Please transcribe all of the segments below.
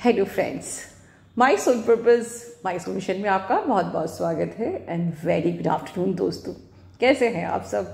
Hello friends, my soul purpose my soul mission में आपका बहुत बहुत स्वागत है एंड वेरी गुड आफ्टरनून दोस्तों। कैसे हैं आप सब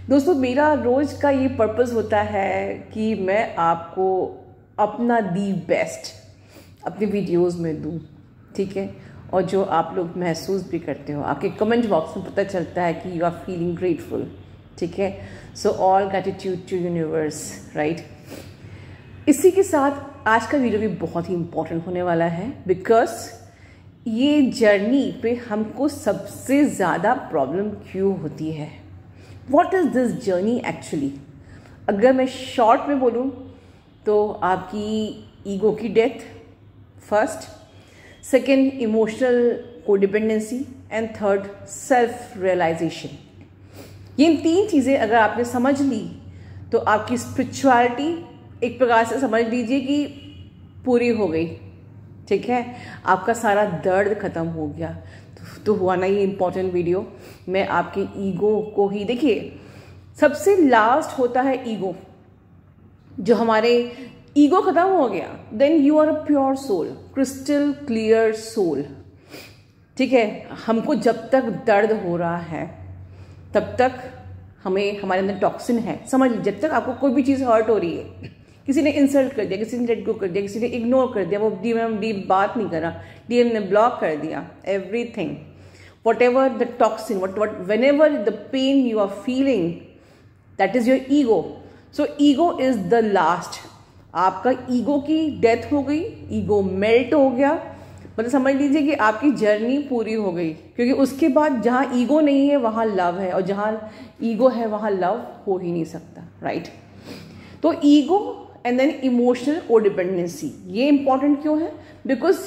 दोस्तों? मेरा रोज का ये पर्पस होता है कि मैं आपको अपना दी बेस्ट अपने वीडियोस में दूं, ठीक है। और जो आप लोग महसूस भी करते हो, आपके कमेंट बॉक्स में पता चलता है कि यू आर फीलिंग ग्रेटफुल, ठीक है। So all gratitude to universe, right. इसी के साथ आज का वीडियो भी बहुत ही इंपॉर्टेंट होने वाला है, बिकॉज ये जर्नी पे हमको सबसे ज़्यादा प्रॉब्लम क्यों होती है। What is this journey actually? अगर मैं शॉर्ट में बोलूँ तो आपकी ईगो की death first, second emotional codependency and third self realisation. ये तीन चीज़ें अगर आपने समझ ली तो आपकी स्पिरिचुअलिटी एक प्रकार से समझ लीजिए कि पूरी हो गई, ठीक है। आपका सारा दर्द खत्म हो गया। तो हुआ ना ये इम्पोर्टेंट वीडियो। मैं आपके ईगो को ही, देखिए सबसे लास्ट होता है ईगो। जो हमारे ईगो खत्म हो गया, then you are a pure soul, crystal clear soul, ठीक है। हमको जब तक दर्द हो रहा है तब तक हमें हमारे अंदर टॉक्सिन है, समझ लीजिए। जब तक आपको कोई भी चीज़ हर्ट हो रही है, किसी ने इंसल्ट कर दिया, किसी ने लेट गो कर दिया, किसी ने इग्नोर कर दिया, वो डीएम बात नहीं करा, डीएम ने ब्लॉक कर दिया, everything, whatever the toxin, what whenever the pain you are feeling, that is your ego. So ego is the last. आपका ईगो की डेथ हो गई, ईगो मेल्ट हो गया, मतलब समझ लीजिए कि आपकी जर्नी पूरी हो गई। क्योंकि उसके बाद जहाँ ईगो नहीं है वहाँ लव है, और जहाँ ईगो है वहाँ लव हो ही नहीं सकता, राइट। तो ego and then emotional codependency, ये इंपॉर्टेंट क्यों है? बिकॉज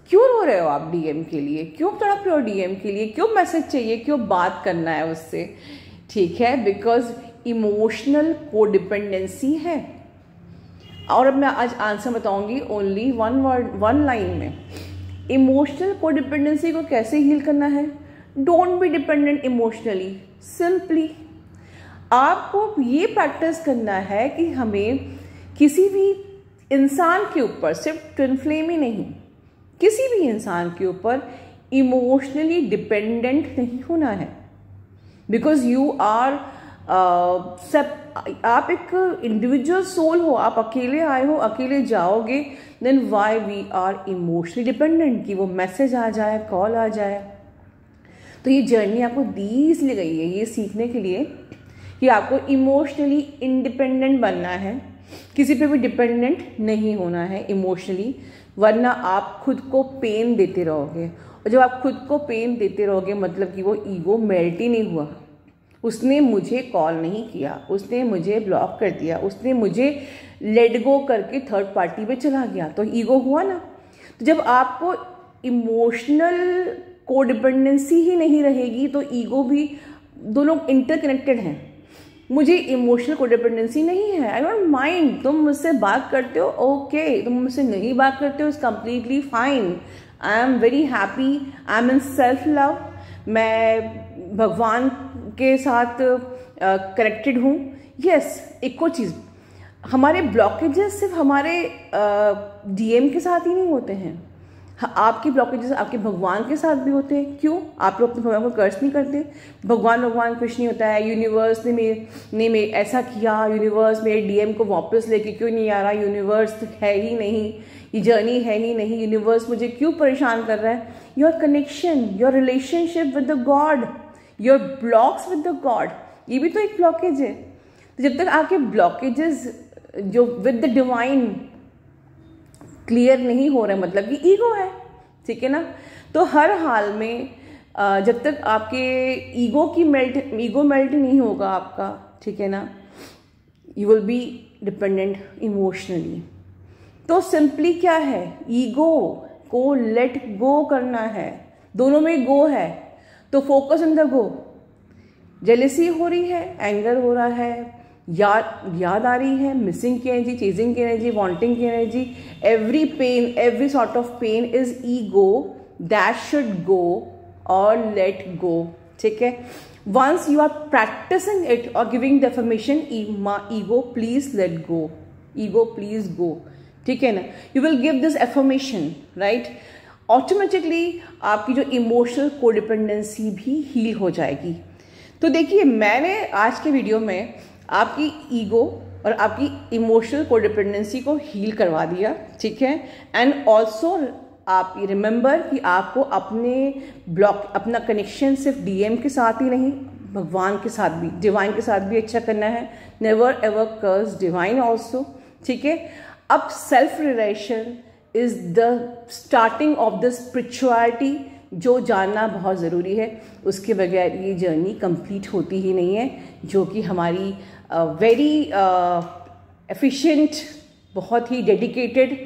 क्यों रो रहे हो आप डीएम के लिए, क्यों तड़प रहे हो डीएम के लिए, क्यों मैसेज चाहिए, क्यों बात करना है उससे, ठीक है। बिकॉज इमोशनल कोडिपेंडेंसी है। और अब मैं आज आंसर बताऊंगी only one word, one line में। इमोशनल कोडिपेंडेंसी को कैसे हील करना है? Don't be dependent emotionally. Simply आपको ये प्रैक्टिस करना है कि हमें किसी भी इंसान के ऊपर, सिर्फ ट्विन फ्लेम ही नहीं, किसी भी इंसान के ऊपर इमोशनली डिपेंडेंट नहीं होना है। बिकॉज यू आर आप एक इंडिविजुअल सोल हो, आप अकेले आए हो, अकेले जाओगे, then why we are emotionally dependent कि वो मैसेज आ जाए, कॉल आ जाए। तो ये जर्नी आपको दी इसलिए गई है, ये सीखने के लिए कि आपको इमोशनली इंडिपेंडेंट बनना है, किसी पे भी डिपेंडेंट नहीं होना है इमोशनली, वरना आप खुद को पेन देते रहोगे। और जब आप खुद को पेन देते रहोगे मतलब कि वो ईगो मेल्ट ही नहीं हुआ। उसने मुझे कॉल नहीं किया, उसने मुझे ब्लॉक कर दिया, उसने मुझे लेट गो करके थर्ड पार्टी पे चला गया, तो ईगो हुआ ना। तो जब आपको इमोशनल कोडिपेंडेंसी ही नहीं रहेगी तो ईगो भी, दोनों इंटरकनेक्टेड हैं। मुझे इमोशनल कोडिपेंडेंसी नहीं है, आई डोंट माइंड, तुम मुझसे बात करते हो ओके, तुम मुझसे नहीं बात करते हो it's completely fine. I am very happy, I am in self love. मैं भगवान के साथ कनेक्टेड हूँ। यस, एक और चीज़, हमारे ब्लॉकेजेस सिर्फ हमारे डीएम के साथ ही नहीं होते हैं, आपके ब्लॉकेजेस आपके भगवान के साथ भी होते हैं। क्यों? आप लोग अपने भगवान को कर्ज नहीं करते? भगवान कुछ नहीं होता है। यूनिवर्स ने ऐसा किया, यूनिवर्स मेरे डीएम को वापस लेके क्यों नहीं आ रहा, यूनिवर्स है ही नहीं, ये जर्नी है ही नहीं, यूनिवर्स मुझे क्यों परेशान कर रहा है? Your connection, your relationship with the God, your blocks with the God, ये भी तो एक ब्लॉकेज है। तो जब तक आपके ब्लॉकेजेस जो विद द डिवाइन क्लियर नहीं हो रहा है, मतलब कि ईगो है, ठीक है ना। तो हर हाल में जब तक आपके ईगो मेल्ट नहीं होगा आपका, ठीक है ना, you will be dependent emotionally. तो सिंपली क्या है, ईगो को लेट गो करना है। दोनों में गो है, तो focus on the go. Jealousy हो रही है, एंगर हो रहा है, याद आ रही है, मिसिंग की एनर्जी, चेजिंग की एनर्जी, वांटिंग की energy, every pain, every sort of pain is ego that should go और लेट गो, ठीक है। Once you are practicing it और giving the affirmation, ego please let go, ego please go, ठीक है ना, you will give this affirmation, right, automatically आपकी जो emotional codependency भी हील हो जाएगी। तो देखिए, मैंने आज के वीडियो में आपकी ईगो और आपकी इमोशनल कोडिपेंडेंसी को हील करवा दिया, ठीक है। एंड ऑल्सो आप रिमेंबर कि आपको अपने ब्लॉक, अपना कनेक्शन सिर्फ डीएम के साथ ही नहीं, भगवान के साथ भी, डिवाइन के साथ भी अच्छा करना है। Never ever curse divine also, ठीक है। अब self realisation is the starting of the spirituality, जो जानना बहुत ज़रूरी है। उसके बगैर ये जर्नी कंप्लीट होती ही नहीं है, जो कि हमारी वेरी एफिशिएंट, बहुत ही डेडिकेटेड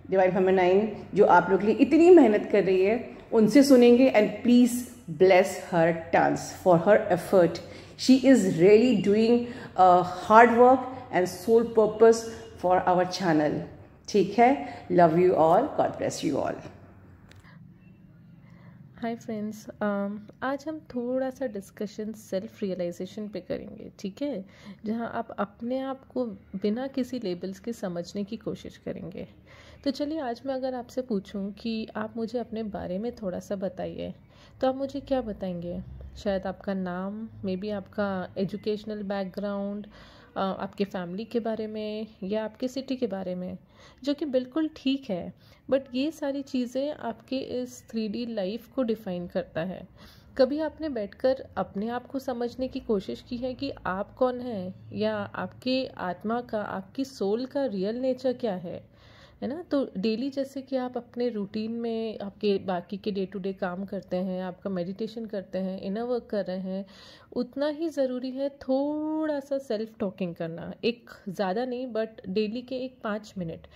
डिवाइन फेमिनाइन जो आप लोग के लिए इतनी मेहनत कर रही है, उनसे सुनेंगे। And please bless her turns for her effort. She is really doing hard work and soul purpose for our channel, ठीक है। Love you all, God bless you all. Hi friends, आज हम थोड़ा सा डिस्कशन सेल्फ रियलाइजेशन पे करेंगे, ठीक है, जहां आप अपने आप को बिना किसी लेबल्स के समझने की कोशिश करेंगे। तो चलिए, आज मैं अगर आपसे पूछूं कि आप मुझे अपने बारे में थोड़ा सा बताइए, तो आप मुझे क्या बताएंगे? शायद आपका नाम, मे बी आपका एजुकेशनल बैकग्राउंड, आपके फैमिली के बारे में या आपके सिटी के बारे में, जो कि बिल्कुल ठीक है। बट ये सारी चीज़ें आपके इस 3D लाइफ को डिफ़ाइन करता है। कभी आपने बैठकर अपने आप को समझने की कोशिश की है कि आप कौन हैं, या आपके आत्मा का, आपकी सोल का रियल नेचर क्या है ना? तो डेली जैसे कि आप अपने रूटीन में आपके बाकी के डे टू डे काम करते हैं, आपका मेडिटेशन करते हैं, इनर वर्क कर रहे हैं, उतना ही ज़रूरी है थोड़ा सा सेल्फ टॉकिंग करना। एक ज़्यादा नहीं, बट डेली के एक 5 मिनट।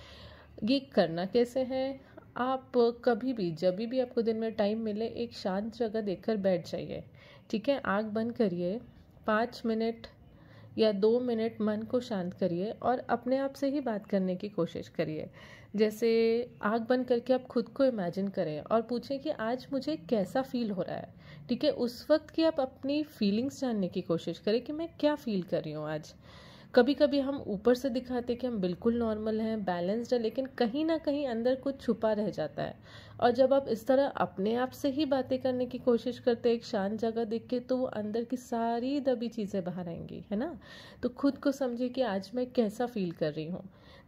ये करना कैसे है? आप कभी भी, जब भी आपको दिन में टाइम मिले, एक शांत जगह देखकर बैठ जाइए, ठीक है। आँख बंद करिए, 5 मिनट या 2 मिनट मन को शांत करिए और अपने आप से ही बात करने की कोशिश करिए। जैसे आँख बंद करके आप खुद को इमेजिन करें और पूछें कि आज मुझे कैसा फील हो रहा है, ठीक है। उस वक्त की आप अपनी फीलिंग्स जानने की कोशिश करें कि मैं क्या फील कर रही हूँ आज। कभी कभी हम ऊपर से दिखाते कि हम बिल्कुल नॉर्मल हैं, बैलेंस्ड है, लेकिन कहीं ना कहीं अंदर कुछ छुपा रह जाता है। और जब आप इस तरह अपने आप से ही बातें करने की कोशिश करते हैं एक शांत जगह देख के, तो वो अंदर की सारी दबी चीज़ें बाहर आएंगी, है ना। तो खुद को समझिए कि आज मैं कैसा फील कर रही हूँ।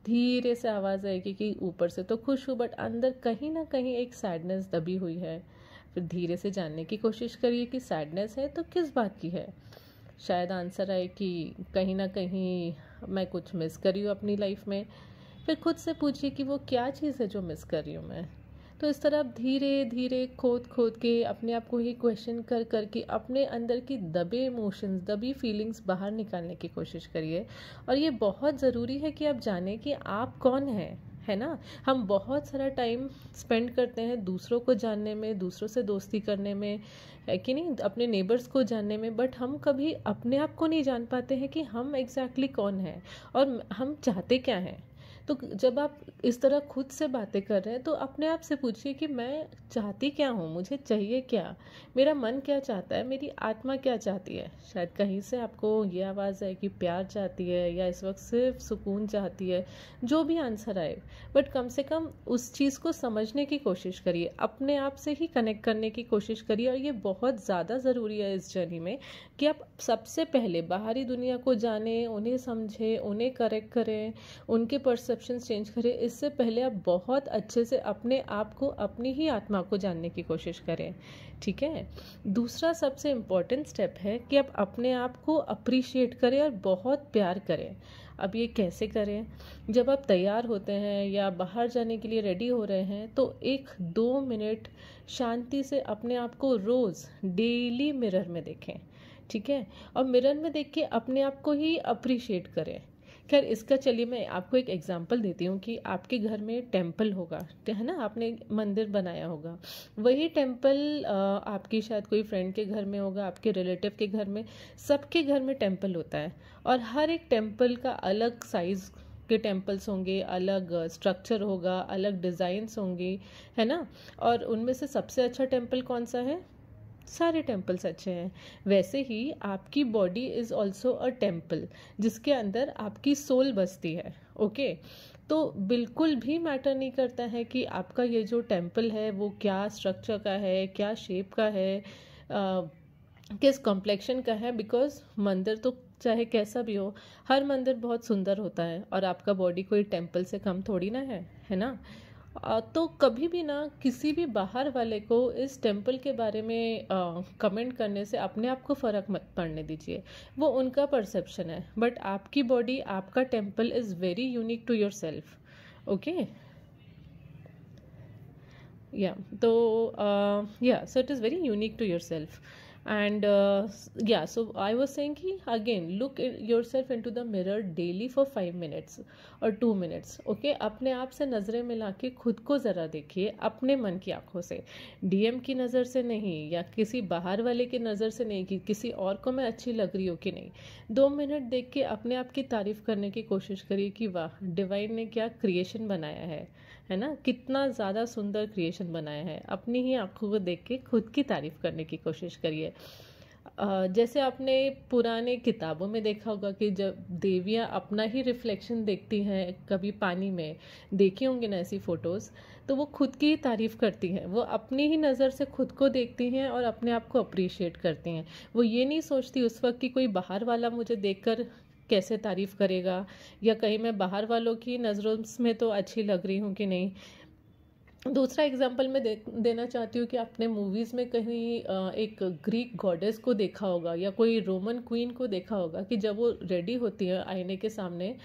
धीरे से आवाज़ आएगी कि ऊपर से तो खुश हूँ, बट अंदर कहीं ना कहीं एक सैडनेस दबी हुई है। फिर धीरे से जानने की कोशिश करिए कि सैडनेस है तो किस बात की है। शायद आंसर आए कि कहीं ना कहीं मैं कुछ मिस कर रही हूँ अपनी लाइफ में। फिर खुद से पूछिए कि वो क्या चीज़ है जो मिस कर रही हूँ मैं। तो इस तरह आप धीरे धीरे खोद खोद के अपने आप को ही क्वेश्चन कर कर के अपने अंदर की दबे इमोशंस, दबी फीलिंग्स बाहर निकालने की कोशिश करिए। और ये बहुत ज़रूरी है कि आप जानें कि आप कौन हैं, है ना। हम बहुत सारा टाइम स्पेंड करते हैं दूसरों को जानने में, दूसरों से दोस्ती करने में, है कि नहीं, अपने नेबर्स को जानने में, बट हम कभी अपने आप को नहीं जान पाते हैं कि हम एग्जैक्टली कौन हैं और हम चाहते क्या हैं। तो जब आप इस तरह खुद से बातें कर रहे हैं, तो अपने आप से पूछिए कि मैं चाहती क्या हूँ, मुझे चाहिए क्या, मेरा मन क्या चाहता है, मेरी आत्मा क्या चाहती है। शायद कहीं से आपको ये आवाज़ आए कि प्यार चाहती है, या इस वक्त सिर्फ सुकून चाहती है, जो भी आंसर आए, बट कम से कम उस चीज़ को समझने की कोशिश करिए, अपने आप से ही कनेक्ट करने की कोशिश करिए। और ये बहुत ज़्यादा ज़रूरी है इस जर्नी में कि आप सबसे पहले बाहरी दुनिया को जानें, उन्हें समझें, उन्हें करेक्ट करें, उनके परसेप्शन चेंज करें। इससे पहले आप बहुत अच्छे से अपने आप को, अपनी ही आत्मा को जानने की कोशिश करें, ठीक है। दूसरा सबसे इम्पॉर्टेंट स्टेप है कि आप अपने आप को अप्रिशिएट करें और बहुत प्यार करें। अब ये कैसे करें? जब आप तैयार होते हैं या बाहर जाने के लिए रेडी हो रहे हैं, तो 1-2 मिनट शांति से अपने आप को रोज़ डेली मिरर में देखें, ठीक है। और मिरर में देख के अपने आप को ही अप्रिशिएट करें। खैर, इसका चलिए मैं आपको एक एग्जांपल देती हूँ कि आपके घर में टेम्पल होगा, है ना, आपने मंदिर बनाया होगा। वही टेम्पल आपकी शायद कोई फ्रेंड के घर में होगा, आपके रिलेटिव के घर में, सबके घर में टेम्पल होता है। और हर एक टेम्पल का अलग साइज़ के टेम्पल्स होंगे, अलग स्ट्रक्चर होगा, अलग डिज़ाइंस होंगी, है ना। और उनमें से सबसे अच्छा टेम्पल कौन सा है? सारे टेम्पल्स अच्छे हैं। वैसे ही आपकी body is also a temple, जिसके अंदर आपकी सोल बसती है, ओके। तो बिल्कुल भी मैटर नहीं करता है कि आपका ये जो टेम्पल है वो क्या स्ट्रक्चर का है, क्या शेप का है, किस कॉम्प्लेक्शन का है, बिकॉज मंदिर तो चाहे कैसा भी हो, हर मंदिर बहुत सुंदर होता है और आपका बॉडी कोई टेम्पल से कम थोड़ी ना है ना। तो कभी भी ना किसी भी बाहर वाले को इस टेम्पल के बारे में कमेंट करने से अपने आप को फ़र्क मत पड़ने दीजिए, वो उनका परसेप्शन है, बट आपकी बॉडी, आपका temple is very unique to yourself. Okay, yeah, so so it is very unique to yourself. And so I was saying ki again, look yourself into the mirror daily for 5 minutes or 2 minutes. Okay, अपने आप से नज़रें मिला के खुद को ज़रा देखिए अपने मन की आंखों से, डीएम की नज़र से नहीं, या किसी बाहर वाले की नज़र से नहीं कि किसी और को मैं अच्छी लग रही हूँ कि नहीं। 2 मिनट देख के अपने आप की तारीफ़ करने की कोशिश करिए कि वाह, डिवाइन ने क्या क्रिएशन बनाया है ना, कितना ज़्यादा सुंदर क्रिएशन बनाया है। अपनी ही आंखों को देख के खुद की तारीफ़ करने की कोशिश करिए। जैसे आपने पुराने किताबों में देखा होगा कि जब देवियाँ अपना ही रिफ्लेक्शन देखती हैं कभी पानी में, देखी होंगी ना ऐसी फ़ोटोज़, तो वो खुद की ही तारीफ़ करती हैं, वो अपनी ही नज़र से खुद को देखती हैं और अपने आप को अप्रिशिएट करती हैं। वो ये नहीं सोचती उस वक्त कि कोई बाहर वाला मुझे देखकर कैसे तारीफ़ करेगा, या कहीं मैं बाहर वालों की नज़रों में तो अच्छी लग रही हूँ कि नहीं। दूसरा एग्जांपल मैं देना चाहती हूँ कि आपने मूवीज़ में कहीं एक ग्रीक गॉडेस को देखा होगा या कोई रोमन क्वीन को देखा होगा कि जब वो रेडी होती है आईने के सामने,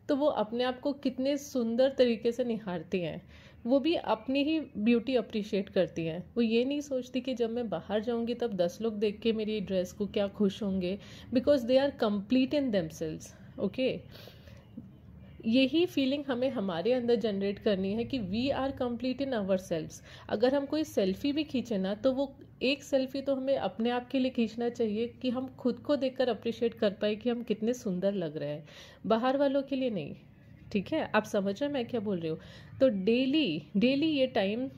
तो वो अपने आप को कितने सुंदर तरीके से निहारती हैं। वो भी अपनी ही ब्यूटी अप्रिशिएट करती हैं। वो ये नहीं सोचती कि जब मैं बाहर जाऊंगी तब 10 लोग देख के मेरी ड्रेस को क्या खुश होंगे, because they are complete in themselves. Okay, यही फीलिंग हमें हमारे अंदर जनरेट करनी है कि we are complete in ourselves. अगर हम कोई सेल्फी भी खींचे ना, तो वो एक सेल्फी तो हमें अपने आप के लिए खींचना चाहिए कि हम खुद को देखकर अप्रिशिएट कर पाए कि हम कितने सुंदर लग रहे हैं, बाहर वालों के लिए नहीं। ठीक है, आप समझ रहे हैं मैं क्या बोल रही हूँ। तो डेली ये टाइम,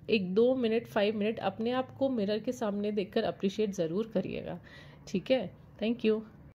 एक 2 मिनट 5 मिनट अपने आप को मिरर के सामने देखकर अप्रिशिएट ज़रूर करिएगा। ठीक है, थैंक यू।